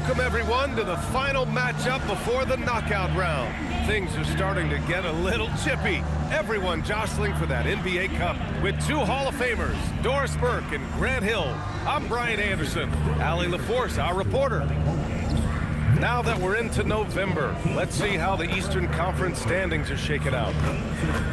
Welcome, everyone, to the final matchup before the knockout round. Things are starting to get a little chippy. Everyone jostling for that NBA Cup with two Hall of Famers, Doris Burke and Grant Hill. I'm Brian Anderson. Allie LaForce, our reporter. Now that we're into November, let's see how the Eastern Conference standings are shaking out.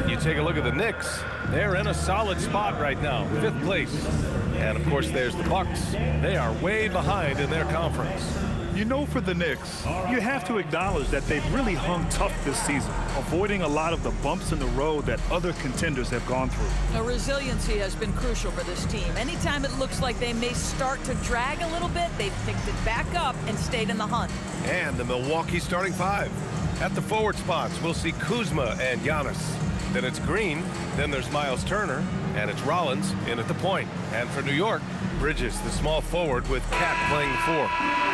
You take a look at the Knicks. They're in a solid spot right now, 5th place. And, of course, there's the Bucks. They are way behind in their conference. You know, for the Knicks, you have to acknowledge that they've really hung tough this season, avoiding a lot of the bumps in the road that other contenders have gone through. The resiliency has been crucial for this team. Anytime it looks like they may start to drag a little bit, they've picked it back up and stayed in the hunt. And the Milwaukee starting five. At the forward spots, we'll see Kuzma and Giannis. Then it's Green, then there's Miles Turner, and it's Rollins in at the point. And for New York, Bridges, the small forward, with Cat playing the 4.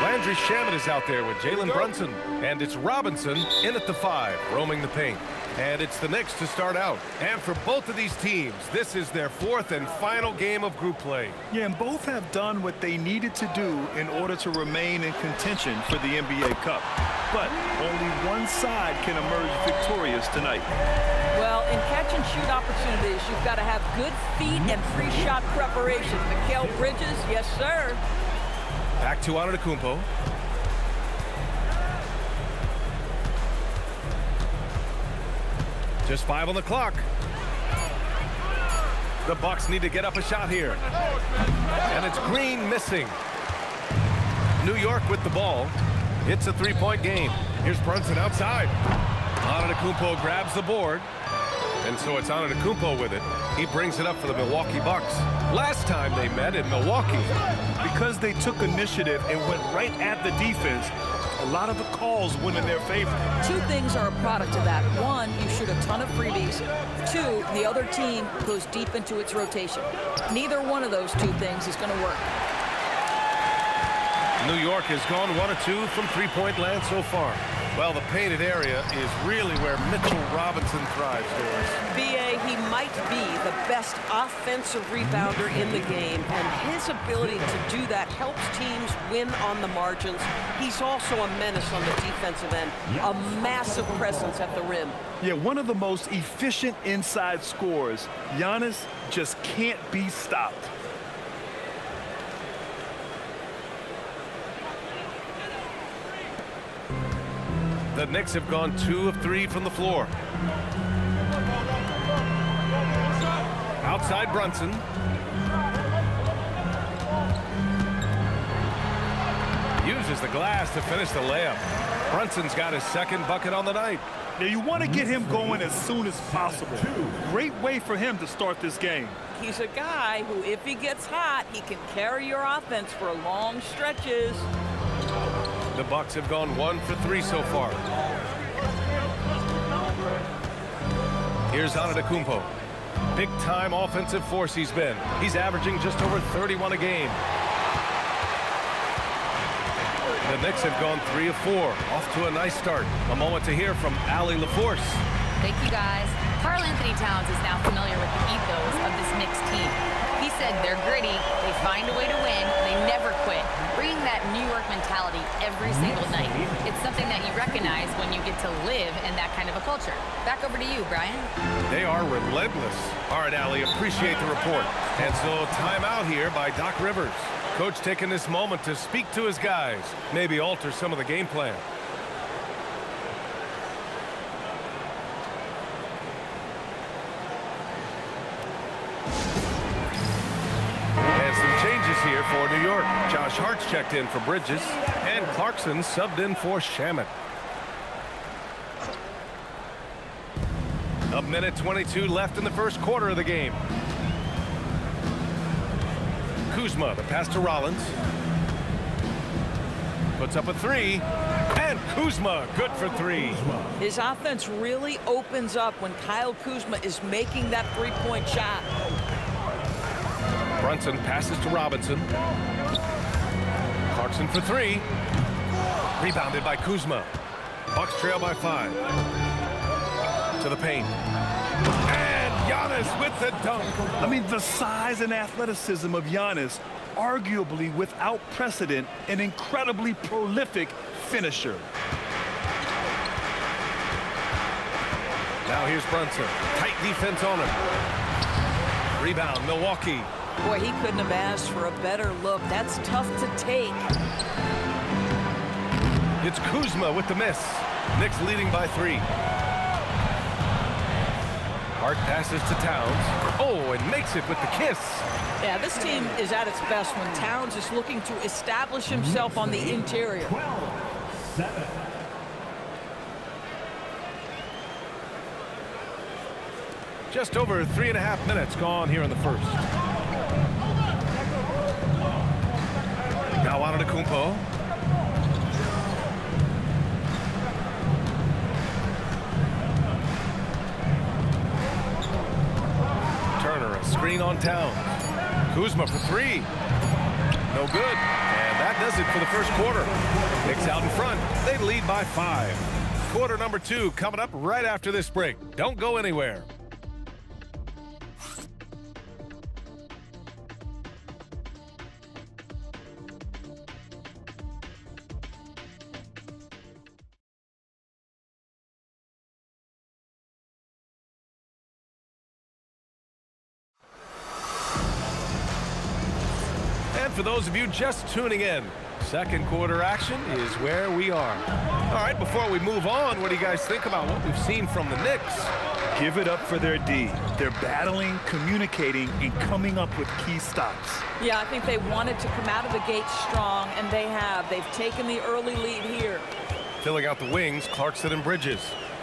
Landry Shamet is out there with Jalen Brunson. And it's Robinson in at the 5, roaming the paint. And it's the Knicks to start out. And for both of these teams, this is their 4th and final game of group play. Yeah, and both have done what they needed to do in order to remain in contention for the NBA Cup. But only one side can emerge victorious tonight. Well, in catch-and-shoot opportunities, you've got to have good feet and pre-shot preparation. Mikal Bridges, yes, sir. Back to Antetokounmpo. Just 5 on the clock. The Bucks need to get up a shot here. And it's Green missing. New York with the ball. It's a 3-point game. Here's Brunson outside. Antetokounmpo grabs the board. And so it's Antetokounmpo with it. He brings it up for the Milwaukee Bucks. Last time they met in Milwaukee. Because they took initiative and went right at the defense, a lot of the calls went in their favor. Two things are a product of that. One, you shoot a ton of freebies. Two, the other team goes deep into its rotation. Neither one of those two things is going to work. New York has gone 1 of 2 from three-point land so far. Well, the painted area is really where Mitchell Robinson thrives, Doris. B.A., he might be the best offensive rebounder in the game, and his ability to do that helps teams win on the margins. He's also a menace on the defensive end, a massive presence at the rim. Yeah, one of the most efficient inside scorers. Giannis just can't be stopped. The Knicks have gone 2 of 3 from the floor. Outside Brunson. Uses the glass to finish the layup. Brunson's got his 2nd bucket on the night. Now, you want to get him going as soon as possible. Great way for him to start this game. He's a guy who, if he gets hot, he can carry your offense for long stretches. The Bucks have gone 1 for 3 so far. Here's Antetokounmpo. Big-time offensive force he's been. He's averaging just over 31 a game. The Knicks have gone 3 of 4. Off to a nice start. A moment to hear from Allie LaForce. Thank you, guys. Karl Anthony Towns is now familiar with the ethos of this Knicks team. He said they're gritty, they find a way to win, they never quit. Bringing that New York mentality every single night. It's something that you recognize when you get to live in that kind of a culture. Back over to you, Brian. They are relentless. All right, Allie, appreciate the report. And so timeout here by Doc Rivers. Coach taking this moment to speak to his guys, maybe alter some of the game plan. And some changes here for New York. Josh Hart's checked in for Bridges, and Clarkson subbed in for Shamet. A minute 22 left in the first quarter of the game. Kuzma, the pass to Rollins. Puts up a 3. And Kuzma, good for 3. His offense really opens up when Kyle Kuzma is making that three-point shot. Brunson passes to Robinson. Clarkson for 3. Rebounded by Kuzma. Bucks trail by 5. To the paint. And Giannis with the dunk. I mean, the size and athleticism of Giannis arguably without precedent, an incredibly prolific finisher. Now here's Brunson. Tight defense on him. Rebound, Milwaukee. Boy, he couldn't have asked for a better look. That's tough to take. It's Kuzma with the miss. Knicks leading by 3. Hart passes to Towns. Oh, and makes it with the kiss. Yeah, this team is at its best when Towns is looking to establish himself on the interior. 12-7. Just over 3.5 minutes gone here in the first. Now on to Kumpo. Turner, a screen on Towns. Kuzma for 3. No good. And that does it for the first quarter. Knicks out in front. They lead by 5. Quarter number 2 coming up right after this break. Don't go anywhere. For those of you just tuning in, second quarter action is where we are. All right, before we move on, what do you guys think about what we've seen from the Knicks? Give it up for their D. They're battling, communicating, and coming up with key stops. Yeah, I think they wanted to come out of the gate strong, and they have. They've taken the early lead here. Filling out the wings, Clarkson and Bridges.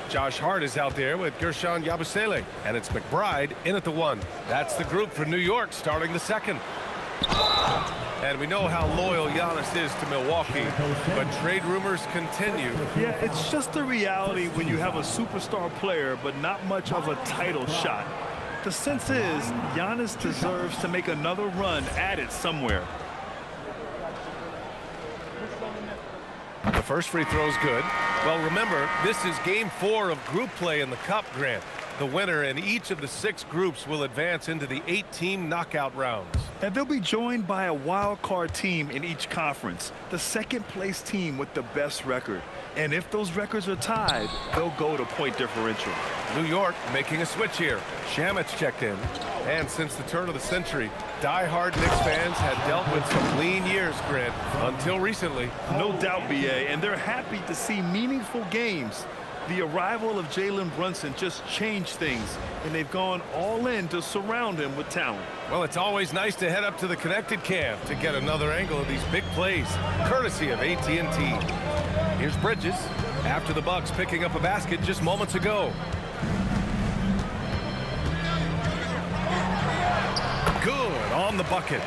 Josh Hart is out there with Gershon Yabusele, and it's McBride in at the 1. That's the group for New York starting the second. And we know how loyal Giannis is to Milwaukee, but trade rumors continue. Yeah, it's just the reality when you have a superstar player, but not much of a title shot. The sense is Giannis deserves to make another run at it somewhere. The first free throw is good. Well, remember, this is game 4 of group play in the Cup, Grant. The winner in each of the 6 groups will advance into the 8-team knockout rounds. And they'll be joined by a wild card team in each conference, the second place team with the best record. And if those records are tied, they'll go to point differential. New York making a switch here. Shamit's checked in. And since the turn of the century, die-hard Knicks fans had dealt with some lean years, Grant, until recently. No doubt, BA, and they're happy to see meaningful games. The arrival of Jalen Brunson just changed things, and they've gone all in to surround him with talent. Well, it's always nice to head up to the connected cam to get another angle of these big plays, courtesy of AT&T. Here's Bridges after the Bucks picking up a basket just moments ago. Good on the bucket.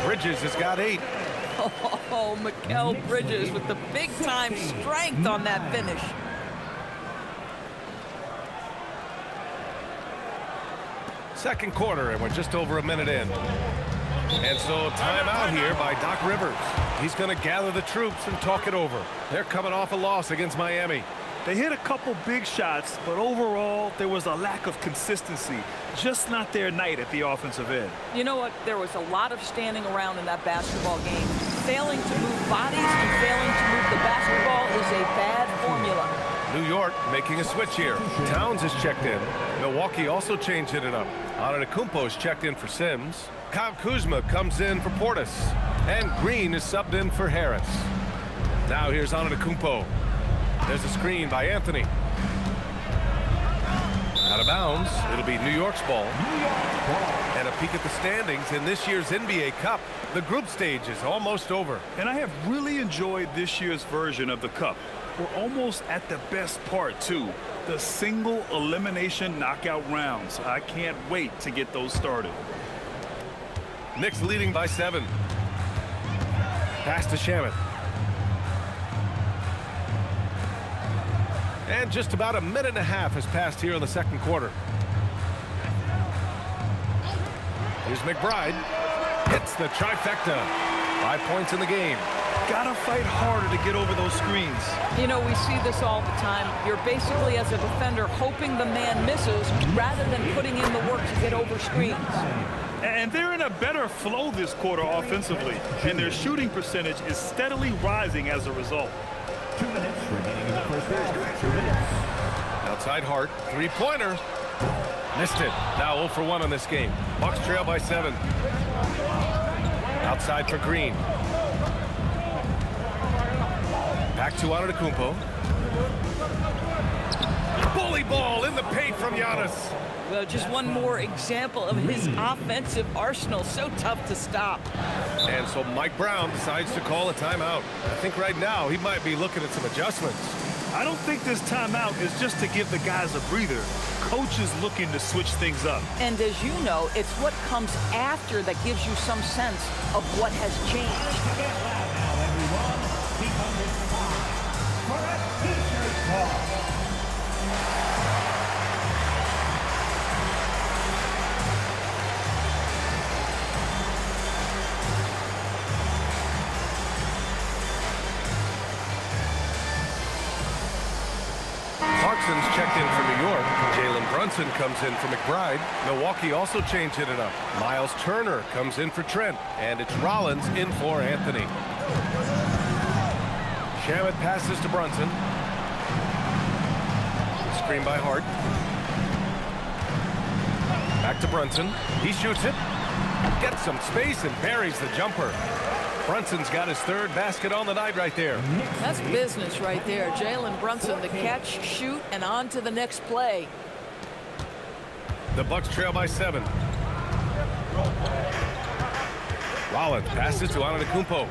Bridges has got 8. Oh, Mikal Bridges with the big-time strength on that finish. Second quarter, and we're just over a minute in. And so timeout here by Doc Rivers. He's going to gather the troops and talk it over. They're coming off a loss against Miami. They hit a couple big shots, but overall, there was a lack of consistency. Just not their night at the offensive end. You know what? There was a lot of standing around in that basketball game. Failing to move bodies and failing to move the basketball is a bad formula. New York making a switch here. Towns is checked in. Milwaukee also changed it up. Antetokounmpo is checked in for Sims. Kyle Kuzma comes in for Portis. And Green is subbed in for Harris. Now here's Antetokounmpo. There's a screen by Anthony. Out of bounds. It'll be New York's ball. And a peek at the standings in this year's NBA Cup. The group stage is almost over. And I have really enjoyed this year's version of the Cup. We're almost at the best part, too. The single elimination knockout rounds. I can't wait to get those started. Knicks leading by 7. Pass to Shamit. And just about a minute and a half has passed here in the second quarter. Here's McBride. Hits the trifecta. 5 points in the game. Gotta fight harder to get over those screens. You know, we see this all the time. You're basically, as a defender, hoping the man misses rather than putting in the work to get over screens. And they're in a better flow this quarter offensively, and their shooting percentage is steadily rising as a result. 2 minutes remaining in the first half. 2 minutes. Outside Hart, three-pointer. Missed it. Now 0 for 1 on this game. Bucks trail by 7. Outside for Green. Back to Antetokounmpo. Bully ball in the paint from Giannis. Well, just one more example of his offensive arsenal. So tough to stop. And so Mike Brown decides to call a timeout. I think right now he might be looking at some adjustments. I don't think this timeout is just to give the guys a breather. Coach is looking to switch things up. And as you know, it's what comes after that gives you some sense of what has changed. Get loud now, everyone, because it's time for a T-shirt talk. Clarkson's checked in for New York. Jalen Brunson comes in for McBride. Milwaukee also changing it up. Miles Turner comes in for Trent. And it's Rollins in for Anthony. Shamet passes to Brunson. Screen by Hart. Back to Brunson. He shoots it. Gets some space and buries the jumper. Brunson's got his 3rd basket on the night right there. That's business right there. Jalen Brunson, the catch, shoot, and on to the next play. The Bucks trail by 7. Rollins passes to Antetokounmpo.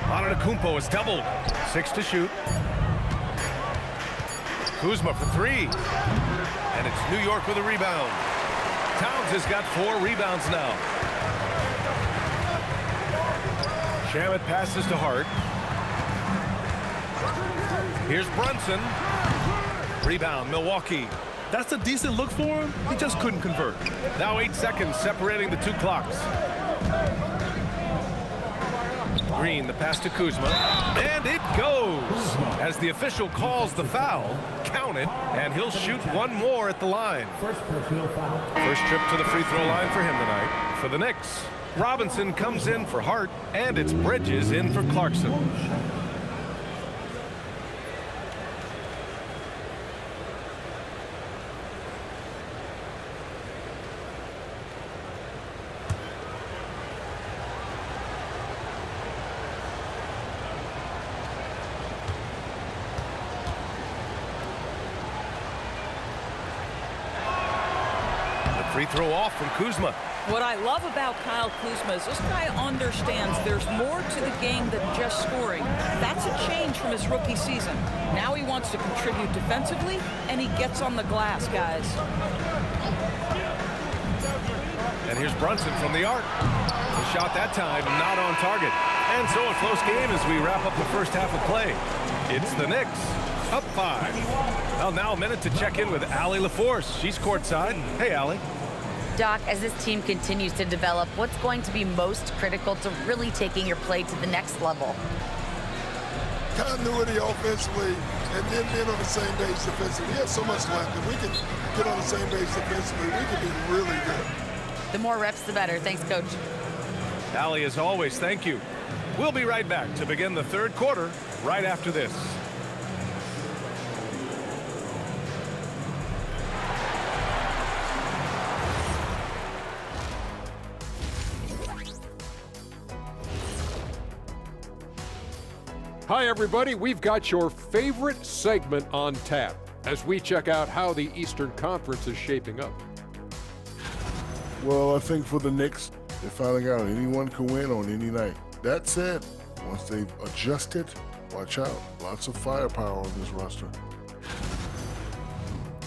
Antetokounmpo is doubled. 6 to shoot. Kuzma for 3. And it's New York with a rebound. Towns has got 4 rebounds now. Shamet passes to Hart. Here's Brunson. Rebound, Milwaukee. That's a decent look for him. He just couldn't convert. Now 8 seconds separating the 2 clocks. Green, the pass to Kuzma. And it goes. As the official calls the foul, count it, and he'll shoot 1 more at the line. First personal foul. First trip to the free throw line for him tonight. For the Knicks, Robinson comes in for Hart, and it's Bridges in for Clarkson. Free throw off from Kuzma. What I love about Kyle Kuzma is this guy understands there's more to the game than just scoring. That's a change from his rookie season. Now he wants to contribute defensively, and he gets on the glass, guys. And here's Brunson from the arc. The shot that time not on target. And so a close game as we wrap up the first half of play. It's the Knicks up 5. Well, now a minute to check in with Allie LaForce. She's courtside. Hey, Allie. Doc, as this team continues to develop, what's going to be most critical to really taking your play to the next level? Continuity offensively and then being on the same page defensively. We have so much left. If we can get on the same page defensively, we can be really good. The more reps, the better. Thanks, Coach. Allie, as always, thank you. We'll be right back to begin the 3rd quarter right after this. Hi, everybody. We've got your favorite segment on tap as we check out how the Eastern Conference is shaping up. Well, I think for the Knicks, they're finding out anyone can win on any night. That said, once they've adjusted, watch out. Lots of firepower on this roster.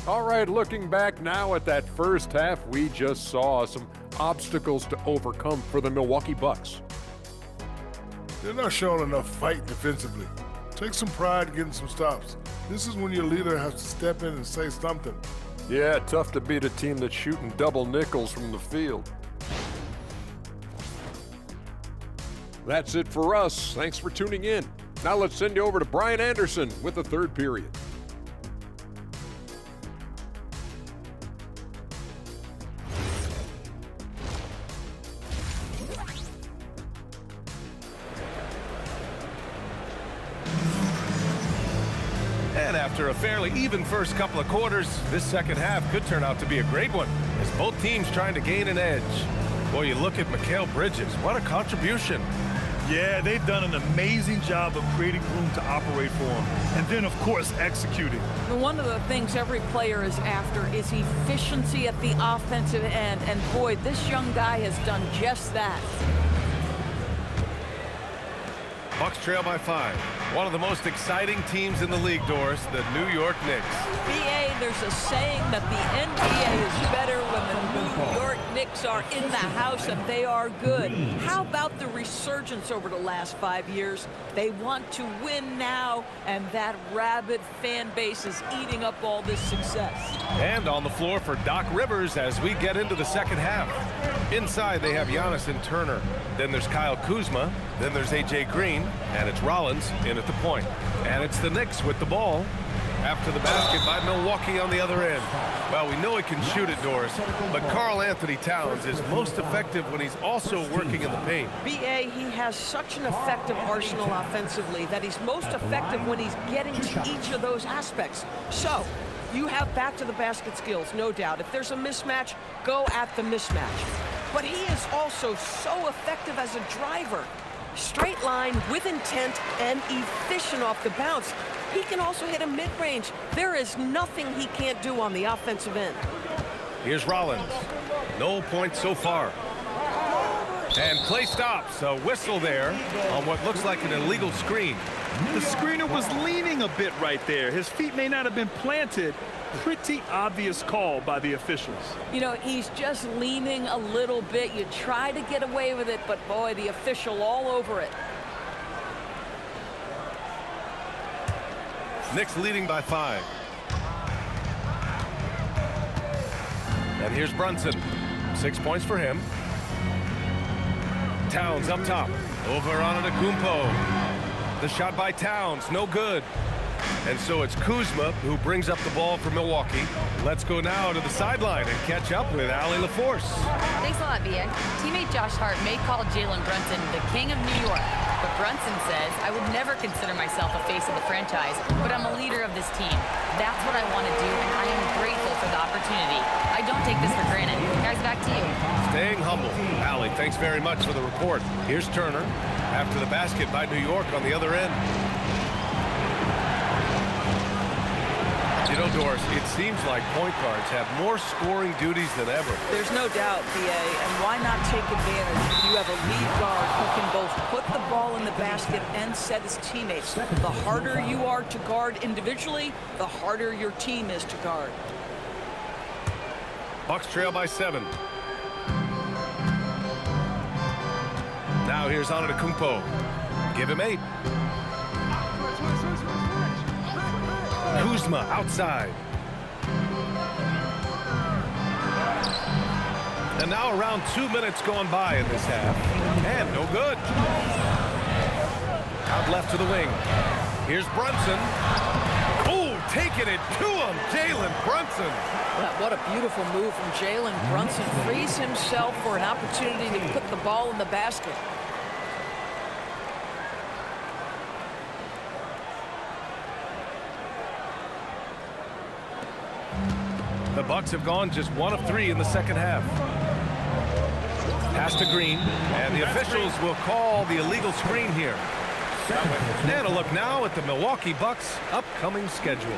All right, looking back now at that first half, we just saw some obstacles to overcome for the Milwaukee Bucks. They're not showing enough fight defensively. Take some pride getting some stops. This is when your leader has to step in and say something. Yeah, tough to beat a team that's shooting double nickels from the field. That's it for us. Thanks for tuning in. Now let's send you over to Brian Anderson with the third period. And after a fairly even first couple of quarters, this second half could turn out to be a great one, as both teams trying to gain an edge. Boy, you look at Mikal Bridges. What a contribution. Yeah, they've done an amazing job of creating room to operate for him. And then, of course, executing. One of the things every player is after is efficiency at the offensive end. And boy, this young guy has done just that. Bucks trail by 5. One of the most exciting teams in the league, Doris, the New York Knicks. BA, there's a saying that the NBA is better when the New York Knicks are in the house and they are good. How about the resurgence over the last 5 years? They want to win now, and that rabid fan base is eating up all this success. And on the floor for Doc Rivers as we get into the second half. Inside, they have Giannis and Turner. Then there's Kyle Kuzma. Then there's A.J. Green. And it's Rollins in at the point. And it's the Knicks with the ball after the basket by Milwaukee on the other end. Well, we know he can shoot it, Doris, but Karl Anthony Towns is most effective when he's also working in the paint. BA, he has such an effective arsenal offensively that he's most effective when he's getting to each of those aspects. So, you have back to the basket skills, no doubt. If there's a mismatch, go at the mismatch. But he is also so effective as a driver. Straight line with intent and efficient off the bounce. He can also hit a mid-range. There is nothing he can't do on the offensive end. Here's Rollins. No points so far. And play stops. A whistle there on what looks like an illegal screen. The screener was leaning a bit right there. His feet may not have been planted. Pretty obvious call by the officials. You know, he's just leaning a little bit. You try to get away with it, but boy, the official all over it. Knicks leading by 5. And here's Brunson. 6 points for him. Towns up top. Over on Antetokounmpo. The shot by Towns, no good. And so it's Kuzma who brings up the ball for Milwaukee. Let's go now to the sideline and catch up with Allie LaForce. Thanks a lot, BA. Teammate Josh Hart may call Jalen Brunson the king of New York, but Brunson says, I would never consider myself a face of the franchise, but I'm a leader of this team. That's what I want to do, and I am grateful for the opportunity. I don't take this for granted. Guys, back to you. Staying humble. Allie, thanks very much for the report. Here's Turner after the basket by New York on the other end. You know, Doris, it seems like point guards have more scoring duties than ever. There's no doubt, BA, and why not take advantage? You have a lead guard who can both put the ball in the basket and set his teammates. The harder you are to guard individually, the harder your team is to guard. Bucks trail by 7. Now here's Antetokounmpo. Give him 8. Kuzma outside. And now around 2 minutes gone by in this half. And no good. Out left to the wing. Here's Brunson. Oh, taking it to him, Jalen Brunson. What a beautiful move from Jalen Brunson. Frees himself for an opportunity to put the ball in the basket. The Bucks have gone just 1 of 3 in the second half. Pass to Green, and the officials will call the illegal screen here. And a look now at the Milwaukee Bucks' upcoming schedule.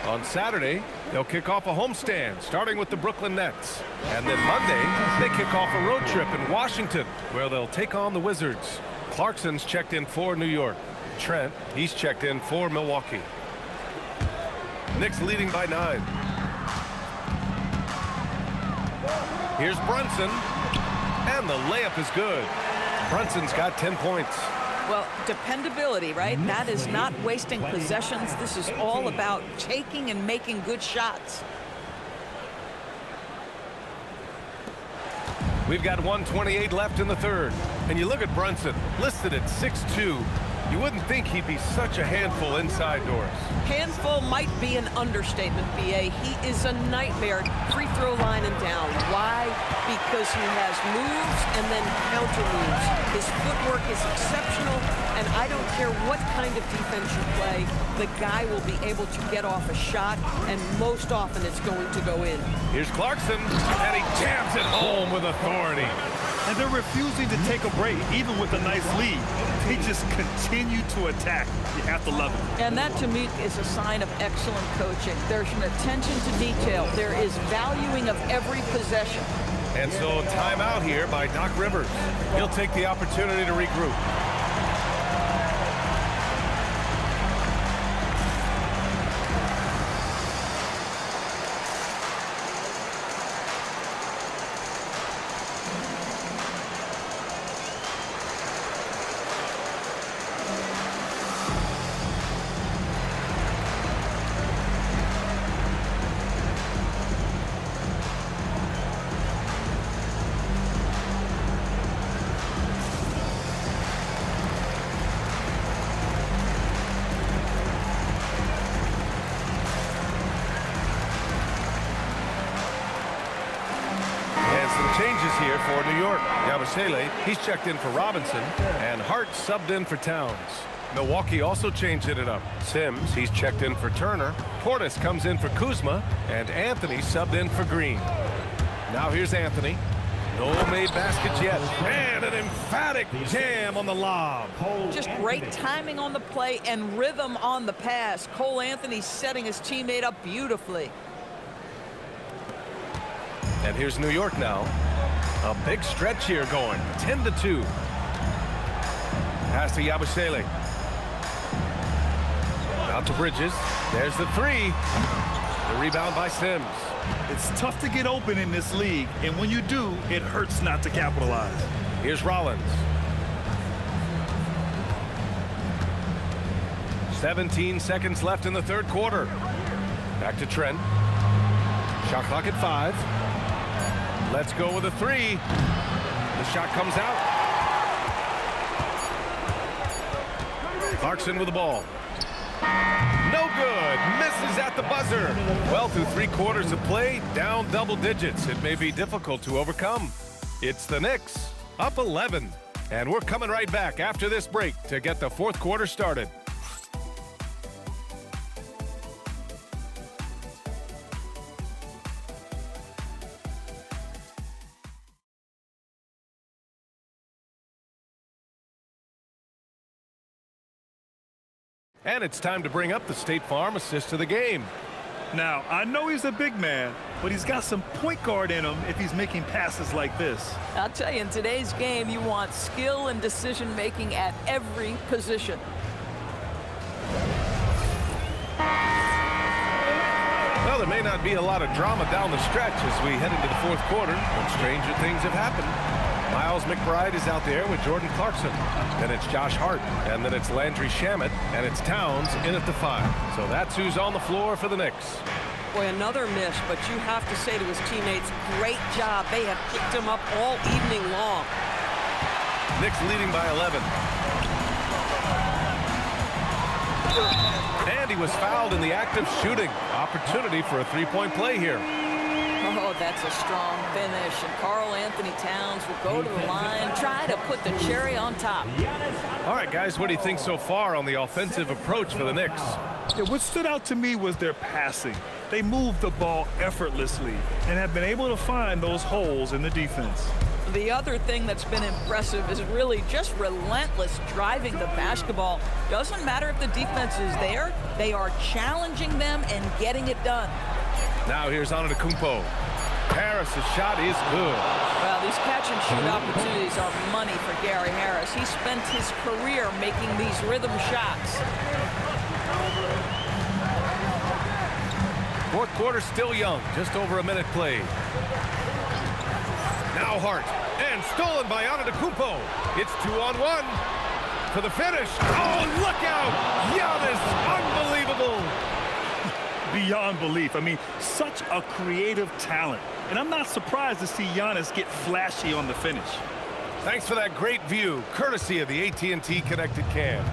On Saturday, they'll kick off a homestand, starting with the Brooklyn Nets. And then Monday, they kick off a road trip in Washington, where they'll take on the Wizards. Clarkson's checked in for New York. Trent, he's checked in for Milwaukee. Knicks leading by 9. Here's Brunson, and the layup is good. Brunson's got 10 points. Well, dependability, right? That is not wasting possessions. This is all about taking and making good shots. We've got 1:28 left in the third. And you look at Brunson, listed at 6'2", You wouldn't think he'd be such a handful inside doors. Handful might be an understatement, B.A. He is a nightmare, free throw line and down. Why? Because he has moves and then counter moves. His footwork is exceptional, and I don't care what kind of defense you play, the guy will be able to get off a shot, and most often it's going to go in. Here's Clarkson, and he jams it home with authority. And they're refusing to take a break, even with a nice lead. They just continue to attack. You have to love it. And that, to me, is a sign of excellent coaching. There's an attention to detail. There is valuing of every possession. And so timeout here by Doc Rivers. He'll take the opportunity to regroup. Changes here for New York. Yabusele, he's checked in for Robinson, and Hart subbed in for Towns. Milwaukee also changed it up. Sims, he's checked in for Turner. Portis comes in for Kuzma, and Anthony subbed in for Green. Now here's Anthony. No made baskets yet. And an emphatic jam on the lob. Just great timing on the play and rhythm on the pass. Cole Anthony setting his teammate up beautifully. And here's New York now. A big stretch here going. 10-2. Pass to Yabusele. Out to Bridges. There's the three. The rebound by Sims. It's tough to get open in this league, and when you do, it hurts not to capitalize. Here's Rollins. 17 seconds left in the third quarter. Back to Trent. Shot clock at 5. Let's go with a three. The shot comes out. Clarkson with the ball. No good. Misses at the buzzer. Well, through 3 quarters of play, down double digits. It may be difficult to overcome. It's the Knicks, up 11. And we're coming right back after this break to get the fourth quarter started. And it's time to bring up the State Farm assist of the game. Now, I know he's a big man, but he's got some point guard in him if he's making passes like this. I'll tell you, in today's game, you want skill and decision-making at every position. Well, there may not be a lot of drama down the stretch as we head into the fourth quarter, but stranger things have happened. Miles McBride is out there with Jordan Clarkson. Then it's Josh Hart, and then it's Landry Shamet, and it's Towns in at the 5. So that's who's on the floor for the Knicks. Boy, another miss, but you have to say to his teammates, great job. They have picked him up all evening long. Knicks leading by 11. And he was fouled in the act of shooting. Opportunity for a three-point play here. Oh, that's a strong finish. And Karl Anthony Towns will go to the line, try to put the cherry on top. All right, guys, what do you think so far on the offensive approach for the Knicks? Yeah, what stood out to me was their passing. They moved the ball effortlessly and have been able to find those holes in the defense. The other thing that's been impressive is really just relentless driving the basketball. Doesn't matter if the defense is there, they are challenging them and getting it done. Now here's Antetokounmpo. Harris' shot is good. Well, these catch-and-shoot opportunities are money for Gary Harris. He spent his career making these rhythm shots. Fourth quarter still young, just over a minute played. Now Hart, and stolen by Antetokounmpo. It's 2-on-1 for the finish. Oh, look out! Giannis, unbelievable! Beyond belief. I mean, such a creative talent. And I'm not surprised to see Giannis get flashy on the finish. Thanks for that great view, courtesy of the AT&T Connected Cam.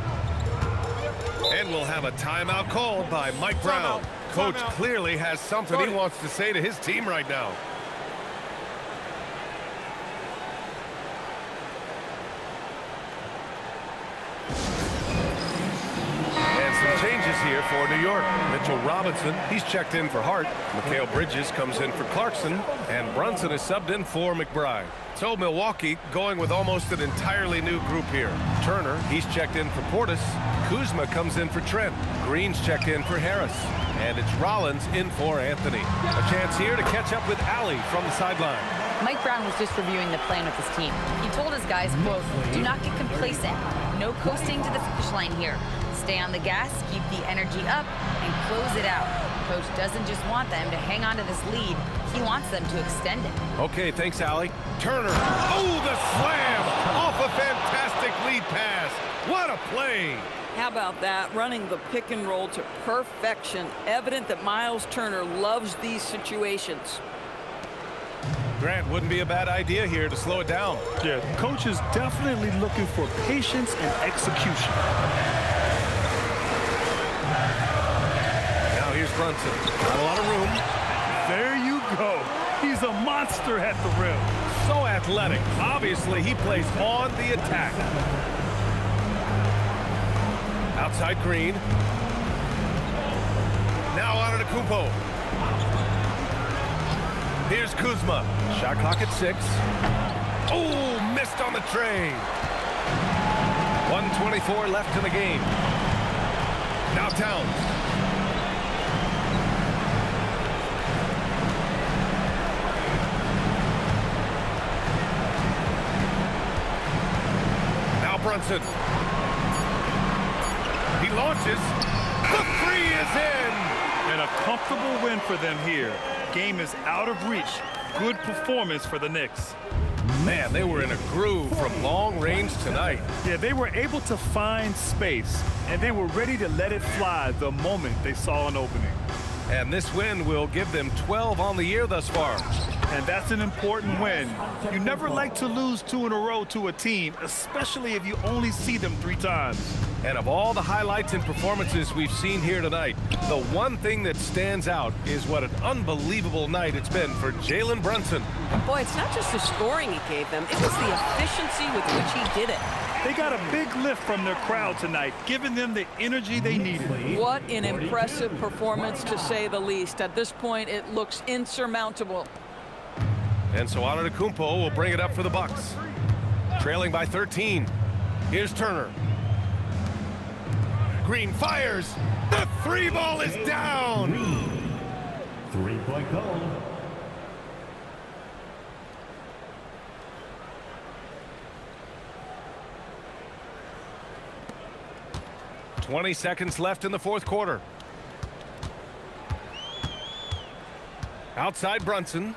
And we'll have a timeout called by Mike Brown. Coach clearly has something he wants to say to his team right now. Changes here for New York. Mitchell Robinson, he's checked in for Hart. Mikal Bridges comes in for Clarkson. And Brunson is subbed in for McBride. So Milwaukee going with almost an entirely new group here. Turner, he's checked in for Portis. Kuzma comes in for Trent. Green's checked in for Harris. And it's Rollins in for Anthony. A chance here to catch up with Allie from the sideline. Mike Brown was just reviewing the plan with his team. He told his guys, quote, "Do not get complacent. No coasting to the finish line here. Stay on the gas, keep the energy up, and close it out." Coach doesn't just want them to hang on to this lead. He wants them to extend it. Okay, thanks, Allie. Turner. Oh, the slam off a fantastic lead pass. What a play. How about that? Running the pick and roll to perfection. Evident that Miles Turner loves these situations. Grant, wouldn't be a bad idea here to slow it down. Yeah, coach is definitely looking for patience and execution. Now here's Brunson. Not a lot of room. There you go. He's a monster at the rim. So athletic. Obviously, he plays on the attack. Outside Green. Now on to Kumpo. Here's Kuzma. Shot clock at 6. Oh, missed on the tray. 1:24 left in the game. Now Towns. Now Brunson. He launches. The 3 is in. And a comfortable win for them here. Game is out of reach. Good performance for the Knicks. Man, they were in a groove from long range tonight. Yeah, they were able to find space, and they were ready to let it fly the moment they saw an opening. And this win will give them 12 on the year thus far. And that's an important win. You never like to lose 2 in a row to a team, especially if you only see them 3 times. And of all the highlights and performances we've seen here tonight, the one thing that stands out is what an unbelievable night it's been for Jalen Brunson. Boy, it's not just the scoring he gave them, it was the efficiency with which he did it. They got a big lift from their crowd tonight, giving them the energy they needed. What an impressive performance, to say the least. At this point, it looks insurmountable. And so Antetokounmpo will bring it up for the Bucks. Trailing by 13. Here's Turner. Green fires. The 3 ball is down. 3-point goal. 20 seconds left in the 4th quarter. Outside Brunson.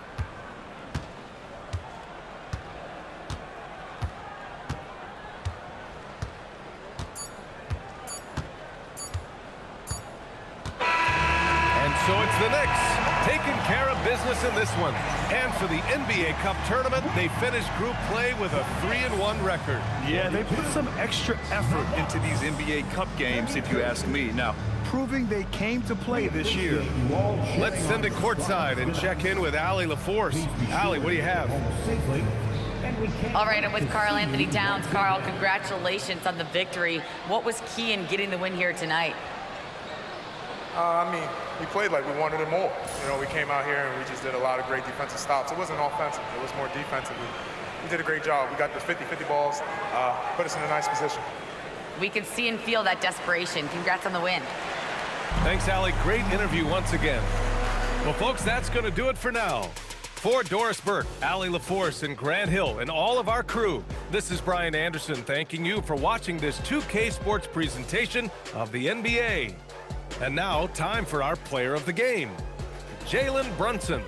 So it's the Knicks taking care of business in this one. And for the NBA Cup tournament, they finished group play with a 3-1 record. Yeah, they put some extra effort into these NBA Cup games, if you ask me. Now, proving they came to play this year. Let's send it courtside and check in with Allie LaForce. Allie, what do you have? All right, I'm with Karl Anthony Towns. Karl, congratulations on the victory. What was key in getting the win here tonight? I mean, we played like we wanted it more. You know, we came out here and we just did a lot of great defensive stops. It wasn't offensive. It was more defensively. We did a great job. We got the 50-50 balls, put us in a nice position. We can see and feel that desperation. Congrats on the win. Thanks, Allie. Great interview once again. Well, folks, that's going to do it for now. For Doris Burke, Allie LaForce, and Grant Hill, and all of our crew, this is Brian Anderson thanking you for watching this 2K Sports presentation of the NBA. And now, time for our player of the game, Jalen Brunson.